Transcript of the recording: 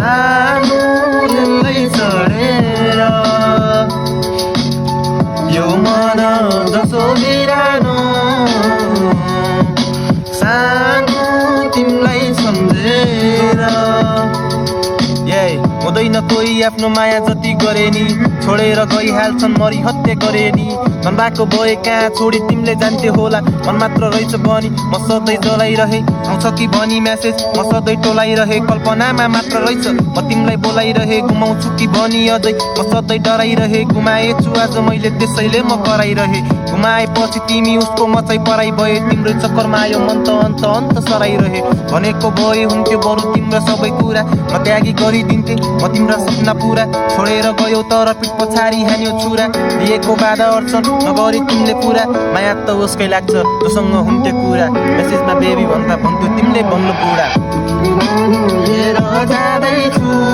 सानो दिललाई छोडेर यो मन जसो बिरानो सानो तिमीलाई सम्झेर हुँदैन कोही आफ्नो माया जति गरे नि छोडेर गइहाल्छन् मरि हत्या गरे नि मन भएको भए कहाँ छोडी तिमीले जान्थे होला मन मात्र रहेछ बनी म सधैँ जलाइरहे आउँछ कि भनी म्यासेज म सधैँ टोलाइरहे कल्पनामा मात्र रहेछ म तिमीलाई बोलाइरहे गुमाउँछु कि भनी अझै म सधैँ डराइरहे गुमाएछु आज मैले त्यसैले म कराइरहे गुमाएपछि तिमी उसको म चाहिँ पराइ भए तिम्रो चक्करमा आयो मन त अन्त अन्त सराइरहे भनेको भए हुन्थ्यो बरु तिम्रो सबै कुरा म त्यागी गरिदिन्थे म तिम्रो सपना पुरा छोडेर गयो तर पिठ पछाडि हान्यो छुरा दिएको बाधा अर्चन नगरी तिमीले पुरा माया त उसकै लाग्छ जोसँग हुन्थ्यो कुरा मेसेजमा बेबी भन्दा भन्थ्यो तिमीले भन्नु बुढा जाँदैछु